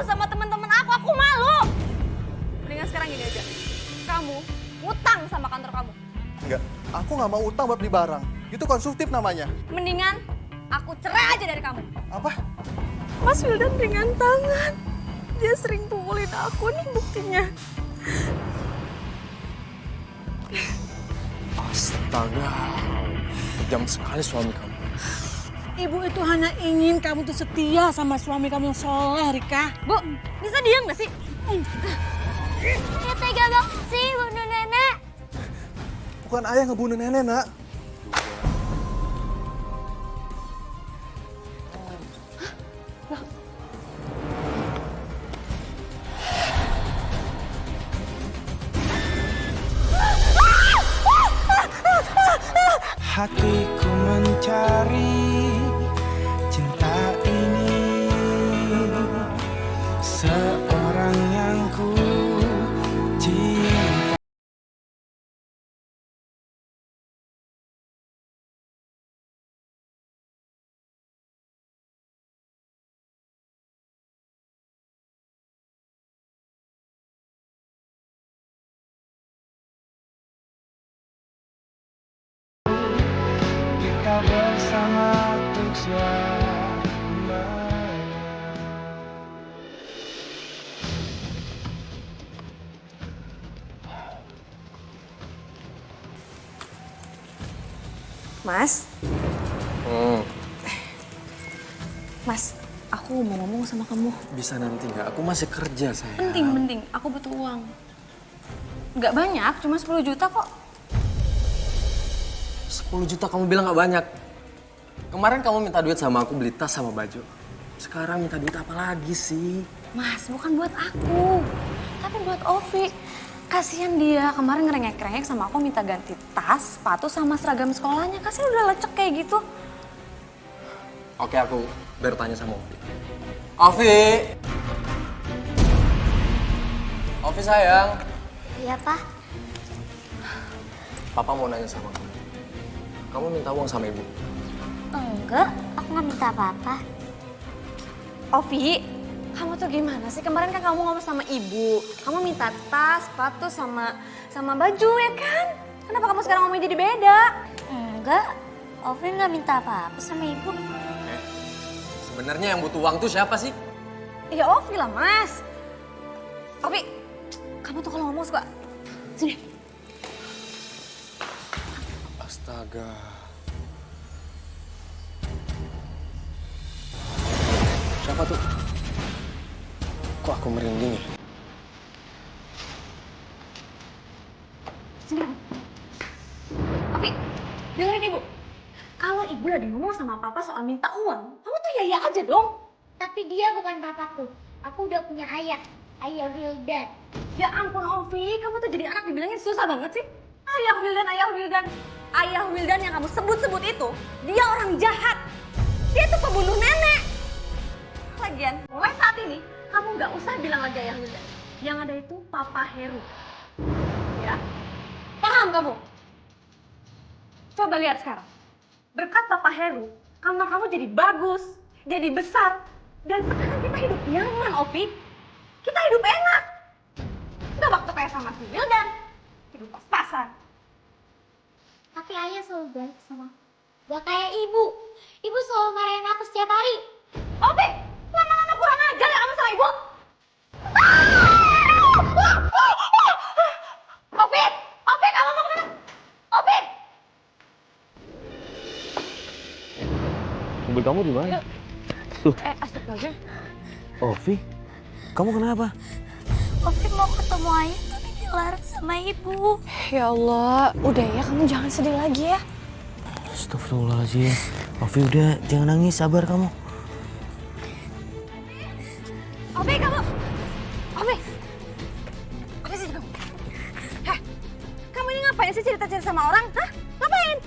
sama teman-teman aku malu. Mendingan sekarang gini aja, kamu utang sama kantor kamu. Enggak, aku nggak mau utang buat beli barang. Itu konsumtif namanya. Mendingan aku cerai aja dari kamu. Apa? Mas Wildan ringan tangan. Dia sering pukulin aku, nih buktinya. Astaga, kejam sekali suami kamu. Ibu itu hanya ingin kamu tuh setia sama suami kamu yang soleh, Rika. Bu, bisa diam gak sih? Ya tega banget sih, bunuh nenek. Bukan ayah ngebunuh nenek, nak. Hatiku mencari cinta ini, seorang yang ku cinta. Kita bersama untuk selamanya. Mas? Mas, aku mau ngomong sama kamu. Bisa nanti nggak? Aku masih kerja, sayang. Penting. Aku butuh uang. Nggak banyak, cuma 10 juta kok. 10 juta kamu bilang nggak banyak. Kemarin kamu minta duit sama aku beli tas sama baju. Sekarang minta duit apa lagi sih? Mas, bukan buat aku. Tapi buat Ovi. Kasihan dia, kemarin ngerengek-rengek sama aku minta ganti tas, sepatu, sama seragam sekolahnya. Kasihan udah lecek kayak gitu. Oke, aku bertanya sama Ovi. Ovi! Ovi sayang. Iya, Pak. Papa mau nanya sama kamu. Kamu minta uang sama ibu? Enggak, aku nggak minta apa-apa. Ovi, kamu tuh gimana sih? Kemarin kan kamu ngomong sama ibu. Kamu minta tas, sepatu, sama baju ya kan? Kenapa kamu sekarang ngomongnya jadi beda? Enggak, Ovi nggak minta apa-apa sama ibu. Sebenarnya yang butuh uang tuh siapa sih? Ya Ovi lah, Mas. Ovi, kamu tuh kalau ngomong suka... Sini. Astaga. Siapa tuh? Kok aku merinding ya? Sini. Ovi, dengerin ibu. Kalau ibu lagi ngomong sama papa soal minta uang, kamu tuh ya aja dong. Tapi dia bukan papaku. Aku udah punya ayah. Ayah Wildan. Ya ampun Ovi, kamu tuh jadi anak dibilangin susah banget sih. Ayah Wildan, Ayah Wildan. Ayah Wildan yang kamu sebut-sebut itu, dia orang jahat. Dia tuh pembunuh nenek. Lagian, mulai saat ini, kamu nggak usah bilang lagi Ayah Wildan. Yang ada itu Papa Heru. Ya, paham kamu? Coba lihat sekarang. Berkat Papa Heru, kamar kamu jadi bagus, jadi besar. Dan sekarang kita hidup nyaman, Ovi. Kita hidup enak. Nggak waktu kayak sama si Wildan. Hidup pas-pasan. Tapi ayah selalu baik sama aku. Gak kayak ibu. Ibu selalu marahin aku setiap hari. Ovi, lama-lama kurang ajar ya kamu sama ibu. Ovi, Ovi kamu mau kemana? Ovi. Mobil kamu di mana? Tuh. Astagfirullah. Ovi, kamu kenapa? Ovi mau ketemu ayah tapi dilarang sama ibu. Ya Allah, udah ya kamu jangan sedih lagi ya. Astagfirullahaladzim. Ovi udah, jangan nangis, sabar kamu. Ovi kamu. Ovi. Ovi sini kamu. Heh, kamu ini ngapain sih cerita-cerita sama orang? Hah? Ngapain?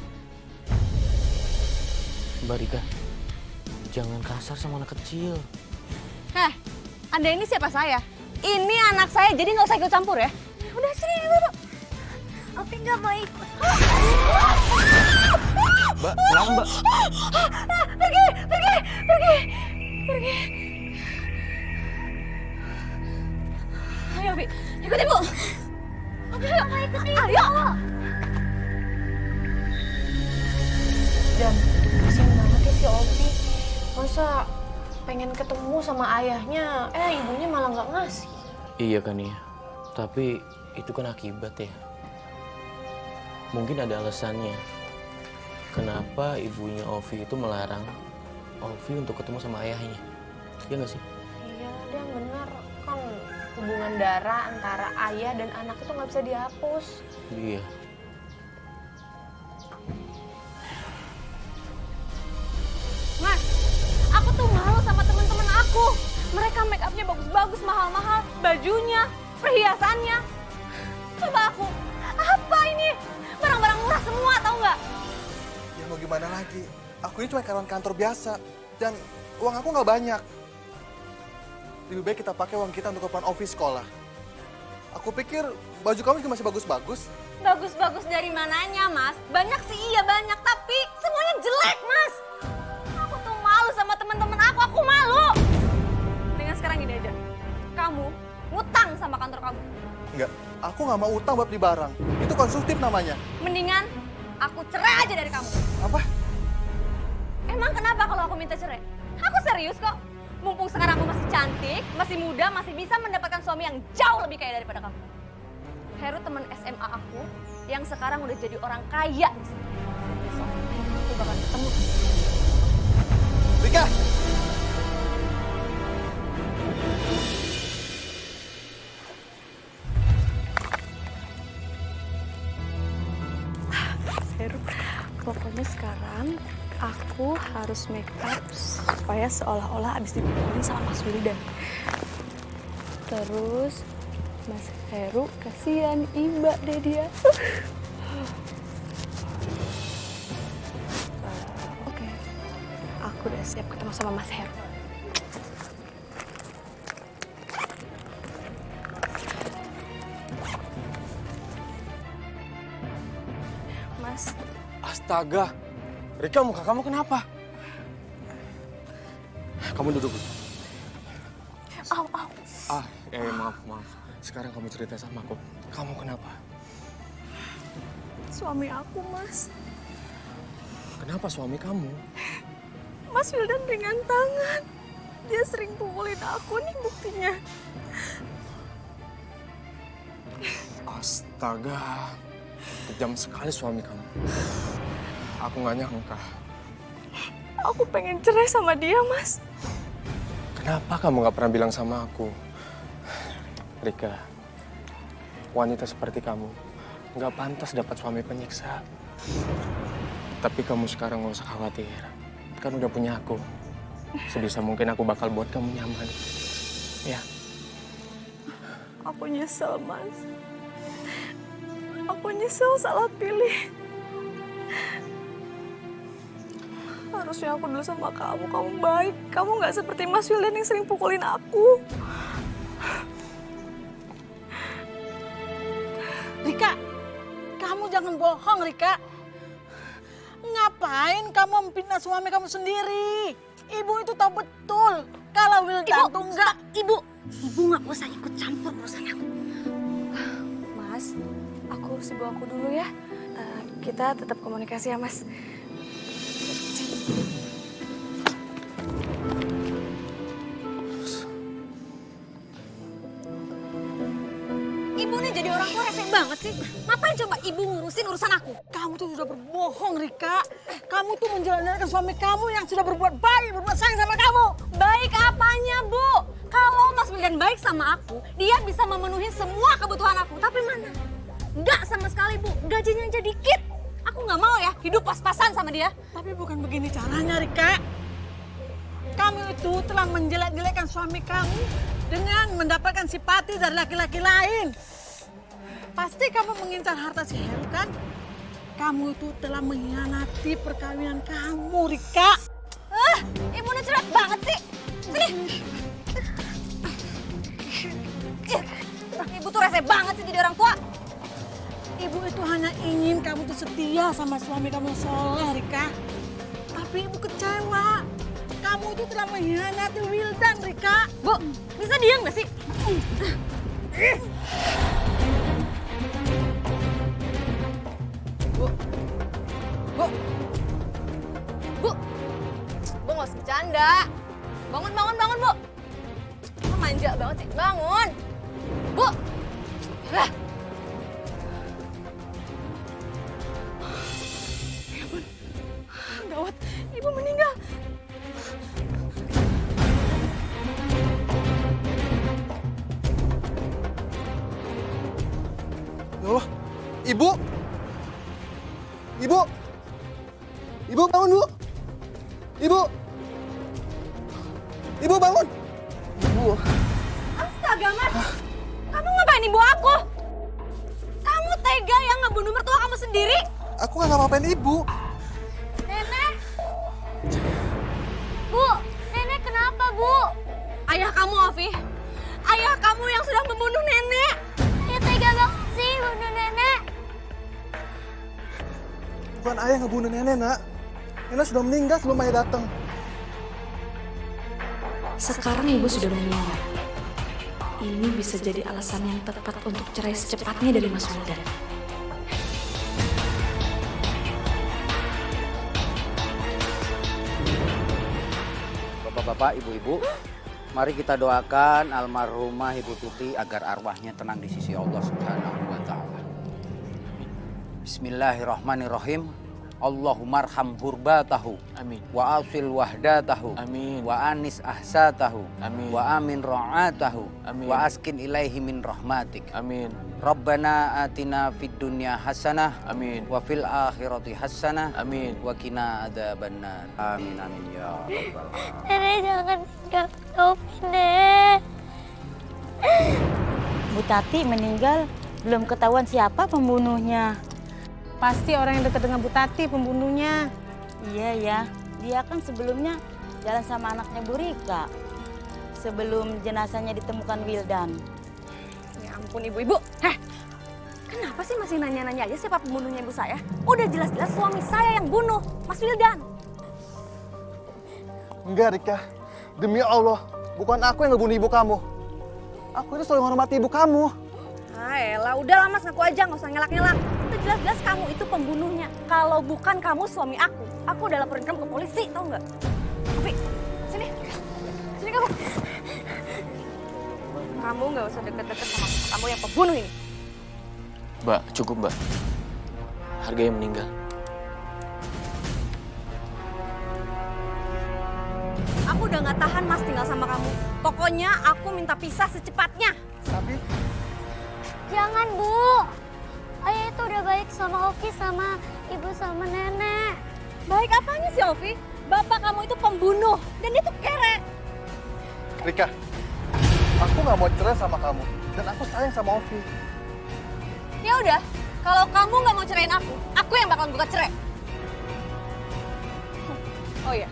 Mbak Rika, jangan kasar sama anak kecil. Heh, Anda ini siapa saya? Ini anak saya, jadi nggak usah ikut campur ya. Udah sini dulu. Ovi nggak mau ikut. Mbak, kenapa Mbak? Pergi. Ayo, Vi. Ikut Ibu. Ayo. Dan kasihan banget ya si Ovi. Masa pengen ketemu sama ayahnya, ibunya malah nggak ngasih. Iya kan ya, tapi itu kan akibat ya. Mungkin ada alasannya. Kenapa ibunya Ovi itu melarang Ovi untuk ketemu sama ayahnya? Iya nggak sih? Iya, dia benar. Kan hubungan darah antara ayah dan anak itu nggak bisa dihapus. Iya. Mas, aku tuh malu sama teman-teman aku. Mereka make upnya bagus-bagus, mahal-mahal, bajunya, perhiasannya. Coba aku, apa ini? Barang-barang murah semua, tau nggak? Ya mau gimana lagi? Aku ini cuma karyawan kantor biasa. Dan uang aku nggak banyak. Lebih baik kita pakai uang kita untuk keperluan office sekolah. Aku pikir baju kamu juga masih bagus-bagus. Bagus-bagus dari mananya, Mas? Banyak sih iya banyak, tapi semuanya jelek, Mas. Aku tuh malu sama teman-teman aku malu. Dengan sekarang gini aja, kamu ngutang sama kantor kamu. Enggak, aku nggak mau utang buat beli barang. Itu konsumtif namanya. Mendingan aku cerai aja dari kamu. Apa? Emang kenapa kalau aku minta cerai? Aku serius kok. Mumpung sekarang aku masih cantik, masih muda, masih bisa mendapatkan suami yang jauh lebih kaya daripada kamu. Heru teman SMA aku yang sekarang udah jadi orang kaya di sini. Besok aku bakal ketemu. Rika! Heru, pokoknya sekarang aku harus make up supaya seolah-olah abis dipukulin sama Mas Wildan. Terus Mas Heru kasihan iba deh dia. Oke, aku udah siap ketemu sama Mas Heru. Mas, Astaga, Rika, muka kamu kenapa? Kamu duduk dulu. au. Maaf. Sekarang kamu cerita sama aku. Kamu kenapa? Suami aku, Mas. Kenapa suami kamu? Mas Wildan ringan tangan. Dia sering pukulin aku, nih buktinya. Astaga, kejam sekali suami kamu. Aku nggak nyangka. Aku pengen cerai sama dia, Mas. Kenapa kamu nggak pernah bilang sama aku? Rika, wanita seperti kamu nggak pantas dapat suami penyiksa. Tapi kamu sekarang nggak usah khawatir. Kan udah punya aku. Sebisa mungkin aku bakal buat kamu nyaman. Ya. Aku nyesel, Mas. Aku nyesel salah pilih. Harusnya aku dulu sama kamu baik. Kamu nggak seperti Mas Wildan yang sering pukulin aku. Rika, kamu jangan bohong, Rika. Ngapain kamu memfitnah suami kamu sendiri? Ibu itu tahu betul kalau Wildan tuh enggak. Ibu nggak usah ikut campur urusan aku. Mas, aku urus ibu aku dulu ya. Kita tetap komunikasi ya, Mas. Ibu nih jadi orang tua rese banget sih. Ngapain coba ibu ngurusin urusan aku? Kamu tuh sudah berbohong, Rika. Kamu tuh menjalankan suami kamu yang sudah berbuat baik, berbuat sayang sama kamu. Baik apanya, Bu? Kalau Mas Wildan baik sama aku, dia bisa memenuhi semua kebutuhan aku. Tapi mana? Nggak sama sekali, Bu. Gajinya aja dikit. Aku nggak mau ya hidup pas-pasan sama dia. Tapi bukan begini caranya, Rika. Kamu itu telah menjelek-jelekkan suami kamu dengan mendapatkan simpati dari laki-laki lain. Pasti kamu mengincar harta si Heru kan? Kamu itu telah mengkhianati perkawinan kamu, Rika. Ibu ini cerewet banget sih. Sini. Ibu tuh rese banget sih jadi orang tua. Ibu itu hanya ingin kamu tuh setia sama suami kamu yang soleh, Rika. Tapi ibu kecewa. Kamu itu telah mengkhianati Wildan, Rika. Bu, bisa diam gak sih? Bu. Bu. Bu. Bu nggak usah bercanda. Bangun, bangun, bangun, Bu. Kamu manja banget sih. Bangun. Bu. Lah. Ya ampun. Gawat. Ibu meninggal. Ya Allah, Ibu! Ibu! Ibu bangun, Bu! Ibu! Ibu bangun! Ibu, Astaga, Mas. Kamu ngapain ibu aku? Kamu tega yang ngebunuh mertua kamu sendiri? aku nggak ngapa-ngapain Ibu. Nenek. Bu, nenek kenapa, Bu? Ayah kamu, Ovi. Ayah kamu yang sudah membunuh nenek. Ya tega banget sih bunuh nenek. Bukan ayah yang ngebunuh nenek, Nak. Nenek sudah meninggal sebelum ayah datang. Sekarang ibu sudah meninggal. Ini bisa jadi alasan yang tepat untuk cerai secepatnya dari Mas Wildan. Bapak-bapak, ibu-ibu, mari kita doakan almarhumah Ibu Tuti agar arwahnya tenang di sisi Allah Subhanahu wa Ta'ala. Bismillahirrahmanirrahim. Allahumma arham hurbatahu. Amin. Wa asil wahdatahu. Amin. Wa anis ahsatahu. Amin. Wa amin ra'atahu. Amin. Wa askin ilaihi min rahmatik. Amin. Rabbana atina fid dunya hasanah. Amin. Wa fil akhirati hasanah. Amin. Wa qina adzabannar. Amin amin ya rabbal alamin. Nenek jangan tinggalkan Ovi, Nek. Bu Tati meninggal, belum ketahuan siapa pembunuhnya. Pasti orang yang dekat dengan Bu Tati pembunuhnya. Iya ya, dia kan sebelumnya jalan sama anaknya Bu Rika. Sebelum jenazahnya ditemukan Wildan. Ya ampun, ibu-ibu. Kenapa sih masih nanya-nanya aja siapa pembunuhnya ibu saya? Udah jelas-jelas suami saya yang bunuh, Mas Wildan. Enggak, Rika. Demi Allah, bukan aku yang ngebunuh ibu kamu. Aku itu selalu menghormati ibu kamu. Elah, udahlah Mas, ngaku aja, nggak usah ngelak-ngelak. Udah jelas-jelas kamu itu pembunuhnya. Kalau bukan kamu suami aku udah laporin kamu ke polisi, tau nggak? Ovi, sini. Sini kamu. Kamu nggak usah deket-deket sama kamu yang pembunuh ini. Mbak, cukup mbak. Harganya meninggal. Aku udah nggak tahan Mas tinggal sama kamu. Pokoknya aku minta pisah secepatnya. Tapi Jangan, Bu. Ayah itu udah baik sama Ovi, sama ibu, sama nenek. Baik apanya sih Ovi? Bapak kamu itu pembunuh dan dia tuh kere. Rika, aku nggak mau cerai sama kamu. Dan aku sayang sama Ovi. Ya udah, kalau kamu nggak mau cerain aku yang bakal gugat cerai. Oh iya,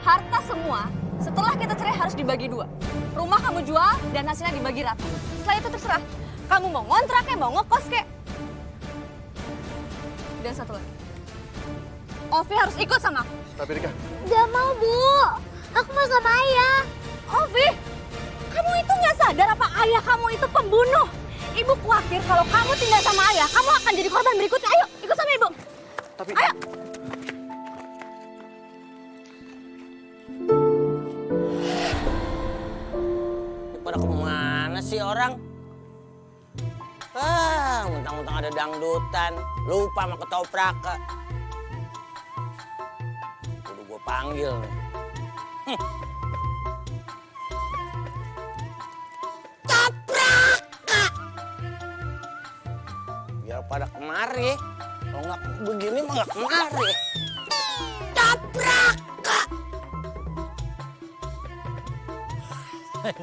harta semua setelah kita cerai harus dibagi 2. Rumah kamu jual dan hasilnya dibagi rata. Setelah itu terserah, kamu mau ngontrak kayak mau ngekos kayak. Dan satu lagi, Ovi harus ikut sama aku. Tapi Rika, Gak mau, Bu. Aku mau sama ayah. Ovi, kamu itu nggak sadar apa ayah kamu itu pembunuh? Ibu khawatir kalau kamu tinggal sama ayah, kamu akan jadi korban berikutnya. Ayo, ikut sama ibu. tapi Ayo. Pada kemana sih orang? Mentang-mentang ada dangdutan, lupa sama ketoprak. Udah gue panggil nih. Toprak! Biar pada kemari. Kalau nggak begini mah nggak kemari. Toprak!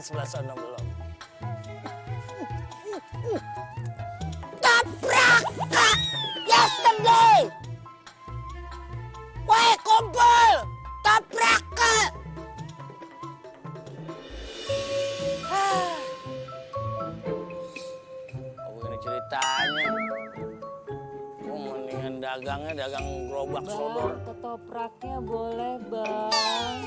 Sebelah sana belum. Tabraka! Yesterday! Woi, kumpul! Tabraka! Oh, begini ceritanya. Oh, mendingan dagangnya dagang gerobak sodor. Ketopraknya boleh, Bang.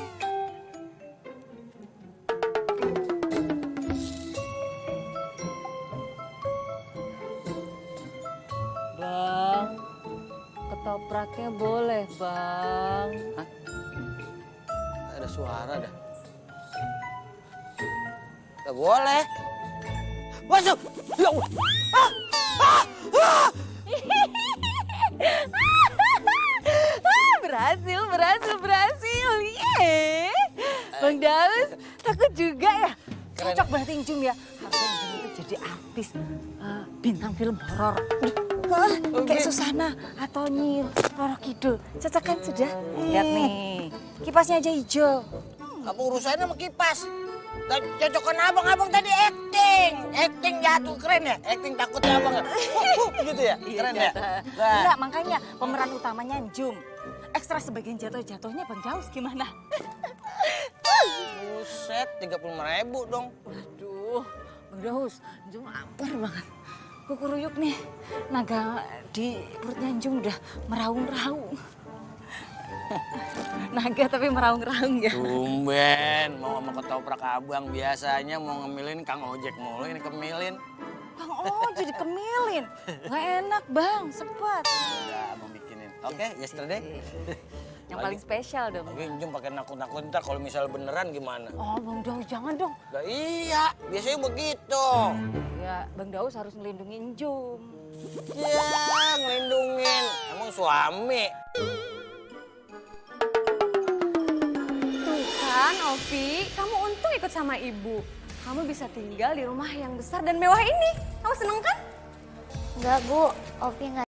Ketopraknya boleh, Bang. Ada suara dah. Gak boleh. Masuk. Ya Allah. Berhasil. Yeay. Bang Daus, takut juga ya? Cocok banget Injum ya. Harusnya Injum itu jadi artis bintang film horor. Kayak Susana atau Nyi Roro Kidul. Cocok kan sudah? Lihat nih, kipasnya aja hijau. Apa urusannya sama kipas? Cocokan abang tadi acting. Acting jatuh keren ya? Acting takutnya abang ya? Gitu ya? Keren ya? Enggak, makanya pemeran utamanya Injum. Ekstra sebagian jatuhnya Bang Daus gimana? Buset, 35.000 dong. Aduh, Bang Daus, Injum lapar banget. Kukuruyuk nih, naga di perutnya Injum udah meraung-raung. Naga tapi meraung-raung ya. Tumben, mau sama ketoprak abang. Biasanya mau ngemilin Kang Ojek mulu, ini kemilin. Bang, jadi kemilin. Nggak enak Bang, sepet. Udah, mau bikinin. Oke, yesterday. Yang paling spesial dong. Tapi Injum pakai nakut-nakut ntar kalau misal beneran gimana? Oh Bang Daus, jangan dong. Lah iya, biasanya begitu. Ya, Bang Daus harus melindungi Injum. Ya, ngelindungin. Emang suami. Tuh kan, Ovi, kamu untung ikut sama ibu. Kamu bisa tinggal di rumah yang besar dan mewah ini. Kamu seneng kan? Enggak, Bu. Ovi nggak